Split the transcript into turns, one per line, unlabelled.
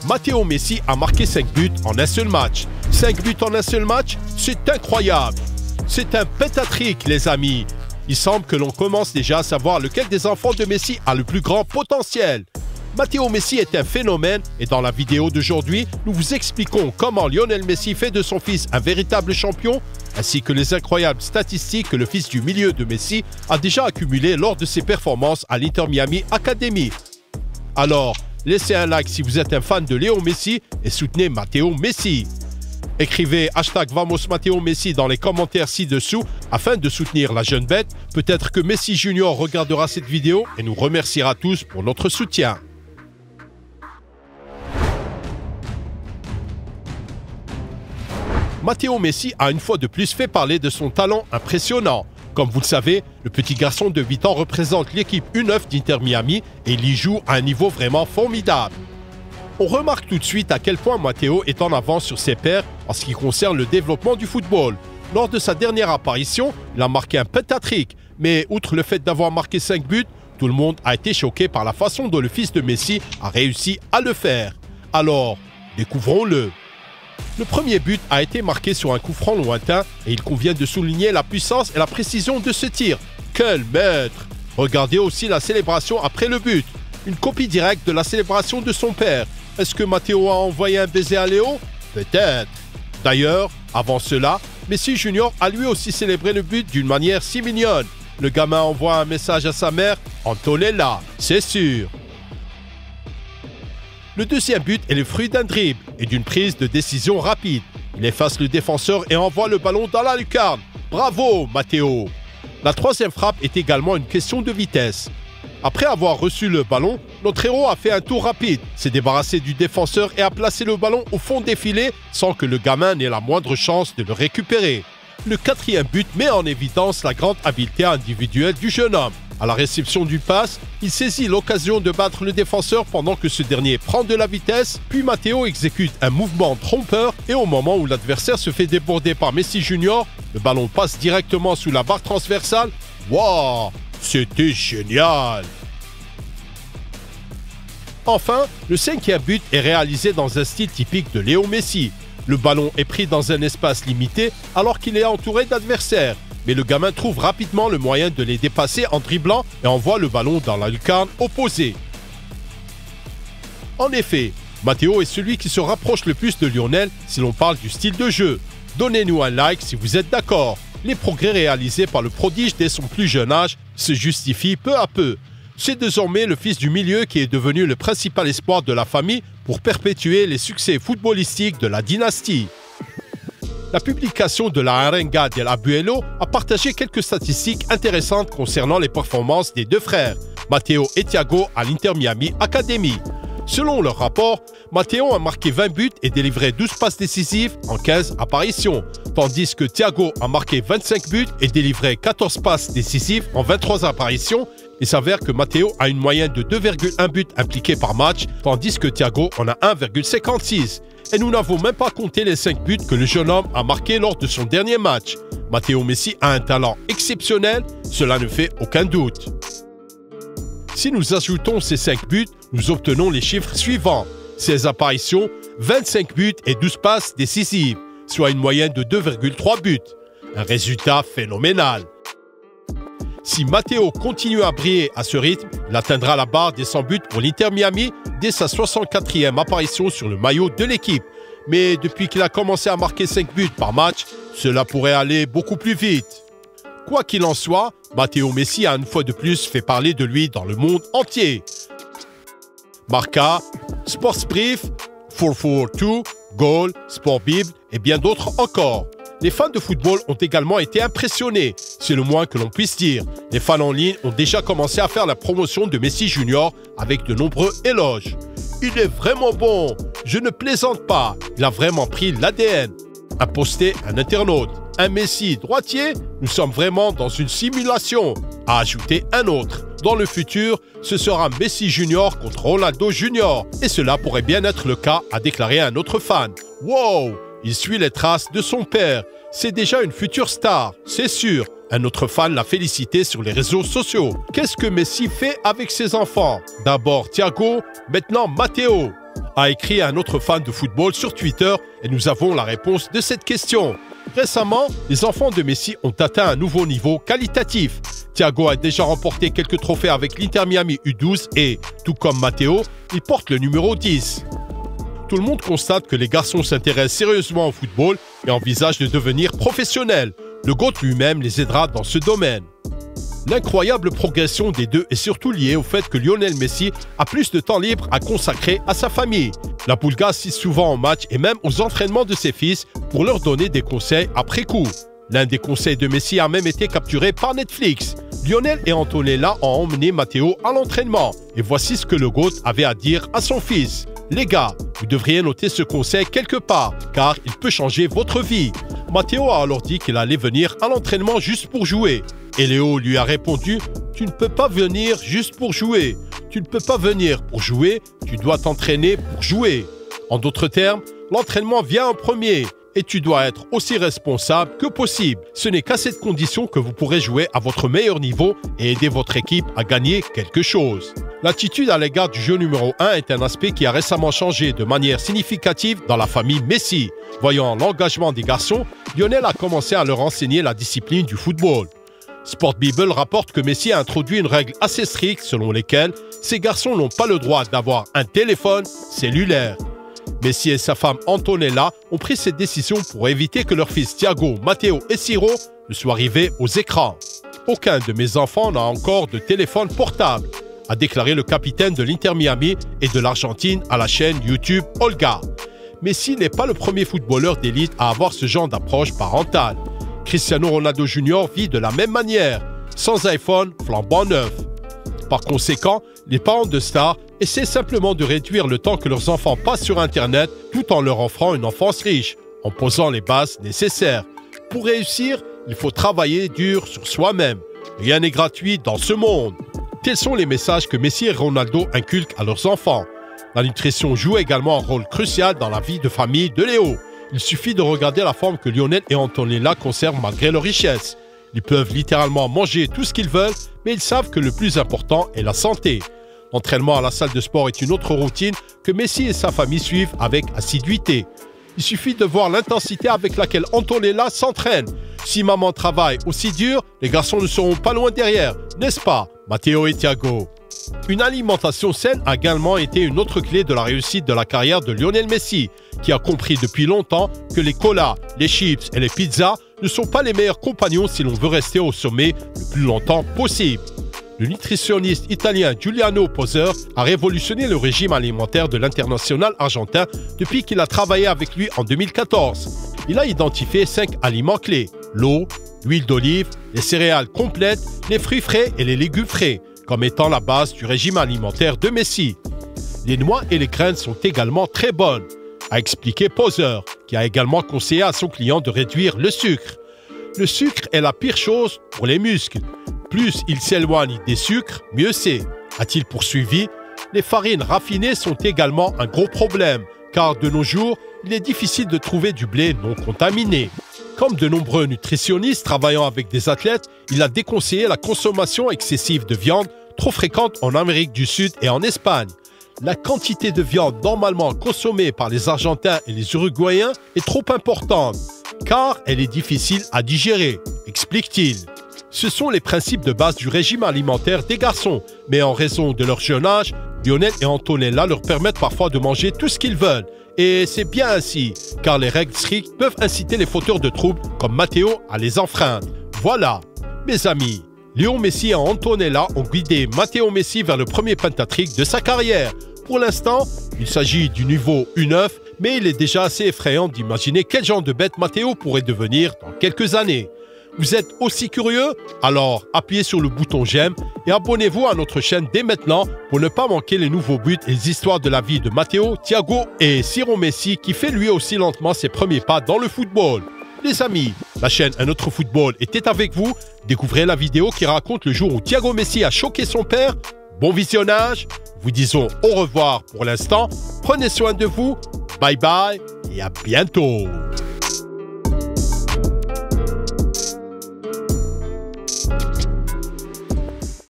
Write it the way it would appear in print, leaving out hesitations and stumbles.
Matteo Messi a marqué 5 buts en un seul match. 5 buts en un seul match, c'est incroyable. C'est un pentattrick, les amis. Il semble que l'on commence déjà à savoir lequel des enfants de Messi a le plus grand potentiel. Matteo Messi est un phénomène et dans la vidéo d'aujourd'hui, nous vous expliquons comment Lionel Messi fait de son fils un véritable champion, ainsi que les incroyables statistiques que le fils du milieu de Messi a déjà accumulées lors de ses performances à l'Inter Miami Academy. Alors, laissez un like si vous êtes un fan de Léo Messi et soutenez Matteo Messi. Écrivez #VamosMatteoMessi dans les commentaires ci-dessous afin de soutenir la jeune bête. Peut-être que Messi Junior regardera cette vidéo et nous remerciera tous pour notre soutien. Matteo Messi a une fois de plus fait parler de son talent impressionnant. Comme vous le savez, le petit garçon de 8 ans représente l'équipe U9 d'Inter Miami et il y joue à un niveau vraiment formidable. On remarque tout de suite à quel point Matteo est en avance sur ses pairs en ce qui concerne le développement du football. Lors de sa dernière apparition, il a marqué un pentattrick, mais outre le fait d'avoir marqué 5 buts, tout le monde a été choqué par la façon dont le fils de Messi a réussi à le faire. Alors, découvrons-le. Le premier but a été marqué sur un coup franc lointain et il convient de souligner la puissance et la précision de ce tir. Quel maître! Regardez aussi la célébration après le but. Une copie directe de la célébration de son père. Est-ce que Matteo a envoyé un baiser à Léo? Peut-être. D'ailleurs, avant cela, Messi Junior a lui aussi célébré le but d'une manière si mignonne. Le gamin envoie un message à sa mère « Antonella, c'est sûr ». Le deuxième but est le fruit d'un dribble et d'une prise de décision rapide. Il efface le défenseur et envoie le ballon dans la lucarne. Bravo, Matteo! La troisième frappe est également une question de vitesse. Après avoir reçu le ballon, notre héros a fait un tour rapide, s'est débarrassé du défenseur et a placé le ballon au fond des filets sans que le gamin n'ait la moindre chance de le récupérer. Le quatrième but met en évidence la grande habileté individuelle du jeune homme. À la réception d'une passe, il saisit l'occasion de battre le défenseur pendant que ce dernier prend de la vitesse, puis Matteo exécute un mouvement trompeur et au moment où l'adversaire se fait déborder par Messi Junior, le ballon passe directement sous la barre transversale. Waouh! C'était génial! Enfin, le cinquième but est réalisé dans un style typique de Léo Messi. Le ballon est pris dans un espace limité alors qu'il est entouré d'adversaires. Mais le gamin trouve rapidement le moyen de les dépasser en dribblant et envoie le ballon dans la lucarne opposée. En effet, Matteo est celui qui se rapproche le plus de Lionel si l'on parle du style de jeu. Donnez-nous un like si vous êtes d'accord. Les progrès réalisés par le prodige dès son plus jeune âge se justifient peu à peu. C'est désormais le fils du milieu qui est devenu le principal espoir de la famille pour perpétuer les succès footballistiques de la dynastie. La publication de la Arenga del Abuelo a partagé quelques statistiques intéressantes concernant les performances des deux frères, Matteo et Thiago à l'Inter Miami Academy. Selon leur rapport, Matteo a marqué 20 buts et délivré 12 passes décisives en 15 apparitions, tandis que Thiago a marqué 25 buts et délivré 14 passes décisives en 23 apparitions. Il s'avère que Matteo a une moyenne de 2,1 buts impliqués par match, tandis que Thiago en a 1,56. Et nous n'avons même pas compté les 5 buts que le jeune homme a marqués lors de son dernier match. Matteo Messi a un talent exceptionnel, cela ne fait aucun doute. Si nous ajoutons ces 5 buts, nous obtenons les chiffres suivants. 16 apparitions, 25 buts et 12 passes décisives, soit une moyenne de 2,3 buts. Un résultat phénoménal. Si Matteo continue à briller à ce rythme, il atteindra la barre des 100 buts pour l'Inter Miami dès sa 64e apparition sur le maillot de l'équipe. Mais depuis qu'il a commencé à marquer 5 buts par match, cela pourrait aller beaucoup plus vite. Quoi qu'il en soit, Matteo Messi a une fois de plus fait parler de lui dans le monde entier. Marca, Sportsbrief, 442, Goal, Sport Bible et bien d'autres encore. Les fans de football ont également été impressionnés, c'est le moins que l'on puisse dire. Les fans en ligne ont déjà commencé à faire la promotion de Messi Junior avec de nombreux éloges. Il est vraiment bon, je ne plaisante pas, il a vraiment pris l'ADN. A posté un internaute. Un Messi droitier, nous sommes vraiment dans une simulation, a ajouté un autre. Dans le futur, ce sera Messi Junior contre Ronaldo Junior. Et cela pourrait bien être le cas, a déclaré un autre fan. Wow! Il suit les traces de son père. C'est déjà une future star, c'est sûr. Un autre fan l'a félicité sur les réseaux sociaux. Qu'est-ce que Messi fait avec ses enfants? D'abord Thiago, maintenant Matteo. a écrit un autre fan de football sur Twitter et nous avons la réponse de cette question. Récemment, les enfants de Messi ont atteint un nouveau niveau qualitatif. Thiago a déjà remporté quelques trophées avec l'Inter Miami U12 et, tout comme Matteo, il porte le numéro 10. Tout le monde constate que les garçons s'intéressent sérieusement au football et envisagent de devenir professionnels. Le GOAT lui-même les aidera dans ce domaine. L'incroyable progression des deux est surtout liée au fait que Lionel Messi a plus de temps libre à consacrer à sa famille. La Pulga assiste souvent aux matchs et même aux entraînements de ses fils pour leur donner des conseils après coup. L'un des conseils de Messi a même été capturé par Netflix. Lionel et Antonella ont emmené Matteo à l'entraînement. Et voici ce que le GOAT avait à dire à son fils. « Les gars, vous devriez noter ce conseil quelque part, car il peut changer votre vie. » Matteo a alors dit qu'il allait venir à l'entraînement juste pour jouer. Et Léo lui a répondu « Tu ne peux pas venir juste pour jouer. Tu ne peux pas venir pour jouer, tu dois t'entraîner pour jouer. » En d'autres termes, l'entraînement vient en premier et tu dois être aussi responsable que possible. Ce n'est qu'à cette condition que vous pourrez jouer à votre meilleur niveau et aider votre équipe à gagner quelque chose. L'attitude à l'égard du jeu numéro 1 est un aspect qui a récemment changé de manière significative dans la famille Messi. Voyant l'engagement des garçons, Lionel a commencé à leur enseigner la discipline du football. Sport Bible rapporte que Messi a introduit une règle assez stricte selon laquelle ces garçons n'ont pas le droit d'avoir un téléphone cellulaire. Messi et sa femme Antonella ont pris cette décision pour éviter que leurs fils Thiago, Matteo et Ciro ne soient arrivés aux écrans. « Aucun de mes enfants n'a encore de téléphone portable », a déclaré le capitaine de l'Inter Miami et de l'Argentine à la chaîne YouTube Olga. Messi n'est pas le premier footballeur d'élite à avoir ce genre d'approche parentale. Cristiano Ronaldo Jr. vit de la même manière, sans iPhone flambant neuf. Par conséquent, les parents de stars essaient simplement de réduire le temps que leurs enfants passent sur Internet tout en leur offrant une enfance riche, en posant les bases nécessaires. Pour réussir, il faut travailler dur sur soi-même. Rien n'est gratuit dans ce monde. Tels sont les messages que Messi et Ronaldo inculquent à leurs enfants. La nutrition joue également un rôle crucial dans la vie de famille de Léo. Il suffit de regarder la forme que Lionel et Antonella conservent malgré leur richesse. Ils peuvent littéralement manger tout ce qu'ils veulent, mais ils savent que le plus important est la santé. L'entraînement à la salle de sport est une autre routine que Messi et sa famille suivent avec assiduité. Il suffit de voir l'intensité avec laquelle Antonella s'entraîne. Si maman travaille aussi dur, les garçons ne seront pas loin derrière, n'est-ce pas, Matteo et Thiago? Une alimentation saine a également été une autre clé de la réussite de la carrière de Lionel Messi, qui a compris depuis longtemps que les colas, les chips et les pizzas ne sont pas les meilleurs compagnons si l'on veut rester au sommet le plus longtemps possible. Le nutritionniste italien Giuliano Poser a révolutionné le régime alimentaire de l'international argentin depuis qu'il a travaillé avec lui en 2014. Il a identifié 5 aliments clés: l'eau, l'huile d'olive, les céréales complètes, les fruits frais et les légumes frais, comme étant la base du régime alimentaire de Messi. Les noix et les graines sont également très bonnes, a expliqué Poser, qui a également conseillé à son client de réduire le sucre. Le sucre est la pire chose pour les muscles. Plus ils s'éloignent des sucres, mieux c'est, a-t-il poursuivi. Les farines raffinées sont également un gros problème, car de nos jours, il est difficile de trouver du blé non contaminé. Comme de nombreux nutritionnistes travaillant avec des athlètes, il a déconseillé la consommation excessive de viande, trop fréquente en Amérique du Sud et en Espagne. La quantité de viande normalement consommée par les Argentins et les Uruguayens est trop importante, car elle est difficile à digérer, explique-t-il. Ce sont les principes de base du régime alimentaire des garçons, mais en raison de leur jeune âge, Lionel et Antonella leur permettent parfois de manger tout ce qu'ils veulent. Et c'est bien ainsi, car les règles strictes peuvent inciter les fauteurs de troubles comme Matteo à les enfreindre. Voilà, mes amis, Léo Messi et Antonella ont guidé Matteo Messi vers le premier pentattrick de sa carrière. Pour l'instant, il s'agit du niveau U9, mais il est déjà assez effrayant d'imaginer quel genre de bête Matteo pourrait devenir dans quelques années. Vous êtes aussi curieux? Alors appuyez sur le bouton j'aime et abonnez-vous à notre chaîne dès maintenant pour ne pas manquer les nouveaux buts et les histoires de la vie de Matteo, Thiago et Ciro Messi qui fait lui aussi lentement ses premiers pas dans le football. Les amis, la chaîne Un Autre Football était avec vous. Découvrez la vidéo qui raconte le jour où Thiago Messi a choqué son père. Bon visionnage, vous disons au revoir pour l'instant. Prenez soin de vous, bye bye et à bientôt.